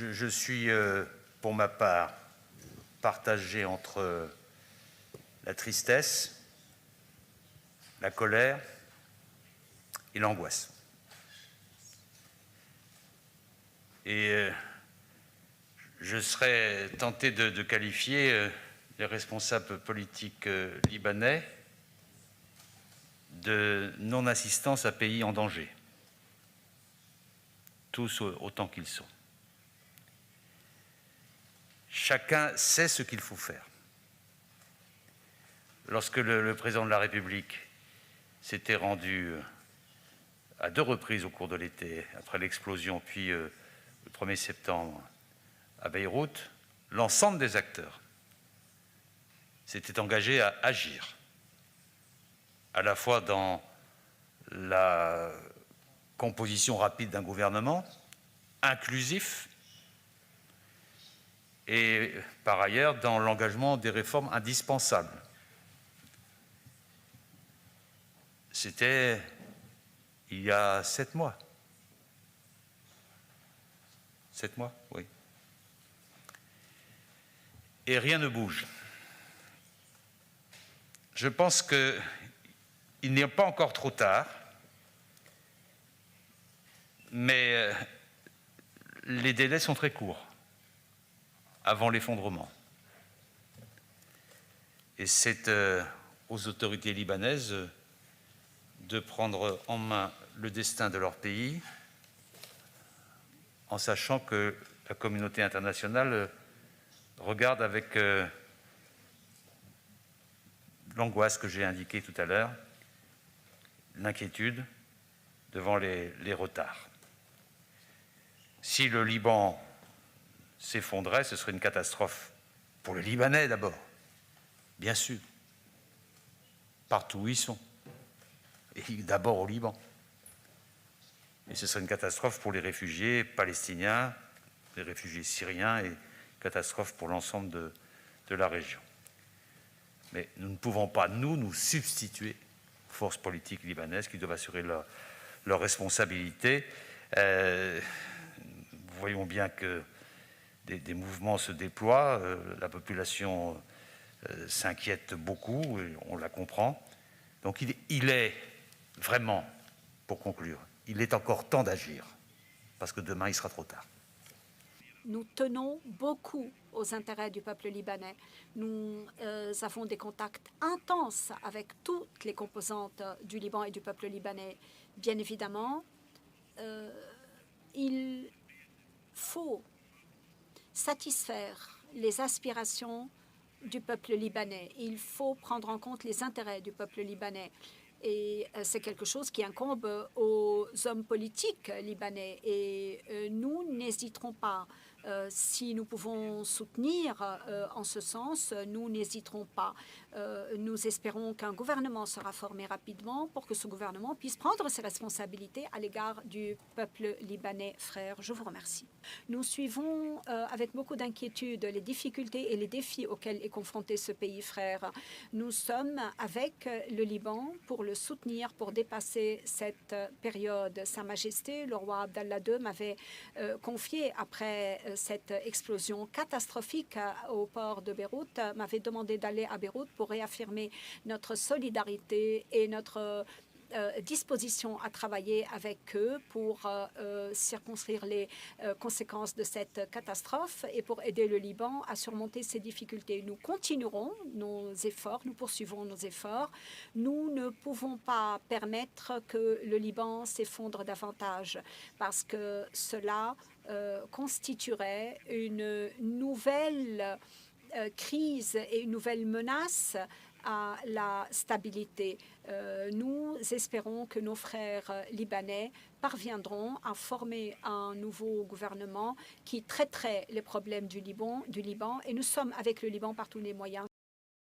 Je suis, pour ma part, partagé entre la tristesse, la colère et l'angoisse. Et je serais tenté de qualifier les responsables politiques libanais de non-assistance à pays en danger, tous autant qu'ils sont. Chacun sait ce qu'il faut faire. Lorsque le président de la République s'était rendu à 2 reprises au cours de l'été, après l'explosion, puis le 1er septembre à Beyrouth, l'ensemble des acteurs s'étaient engagés à agir, à la fois dans la composition rapide d'un gouvernement inclusif et par ailleurs dans l'engagement des réformes indispensables. C'était il y a 7 mois. 7 mois, oui. Et rien ne bouge. Je pense qu'il n'est pas encore trop tard, mais les délais sont très courts avant l'effondrement. Et c'est aux autorités libanaises de prendre en main le destin de leur pays, en sachant que la communauté internationale regarde avec l'angoisse que j'ai indiquée tout à l'heure, l'inquiétude devant les retards. Si le Liban s'effondrait, ce serait une catastrophe pour les Libanais d'abord, bien sûr, partout où ils sont, et d'abord au Liban. Et ce serait une catastrophe pour les réfugiés palestiniens, les réfugiés syriens, et une catastrophe pour l'ensemble de la région. Mais nous ne pouvons pas, nous substituer aux forces politiques libanaises qui doivent assurer leur responsabilité. Voyons bien que des mouvements se déploient, la population s'inquiète beaucoup, et on la comprend. Donc il est vraiment, pour conclure, il est encore temps d'agir, parce que demain il sera trop tard. Nous tenons beaucoup aux intérêts du peuple libanais. Nous avons des contacts intenses avec toutes les composantes du Liban et du peuple libanais. Bien évidemment, il faut satisfaire les aspirations du peuple libanais. Il faut prendre en compte les intérêts du peuple libanais. Et c'est quelque chose qui incombe aux hommes politiques libanais. Et nous n'hésiterons pas. Si nous pouvons soutenir en ce sens, nous n'hésiterons pas. Nous espérons qu'un gouvernement sera formé rapidement pour que ce gouvernement puisse prendre ses responsabilités à l'égard du peuple libanais. Frères, je vous remercie. Nous suivons avec beaucoup d'inquiétude les difficultés et les défis auxquels est confronté ce pays, frères. Nous sommes avec le Liban pour le soutenir, pour dépasser cette période. Sa Majesté, le roi Abdallah II, m'avait confié après cette explosion catastrophique au port de Beyrouth, m'avait demandé d'aller à Beyrouth pour réaffirmer notre solidarité et notre disposition à travailler avec eux pour circonscrire les conséquences de cette catastrophe et pour aider le Liban à surmonter ces difficultés. Nous continuerons nos efforts, nous poursuivons nos efforts. Nous ne pouvons pas permettre que le Liban s'effondre davantage parce que cela constituerait une nouvelle crise et une nouvelle menace à la stabilité. Nous espérons que nos frères libanais parviendront à former un nouveau gouvernement qui traiterait les problèmes du Liban et nous sommes avec le Liban par tous les moyens.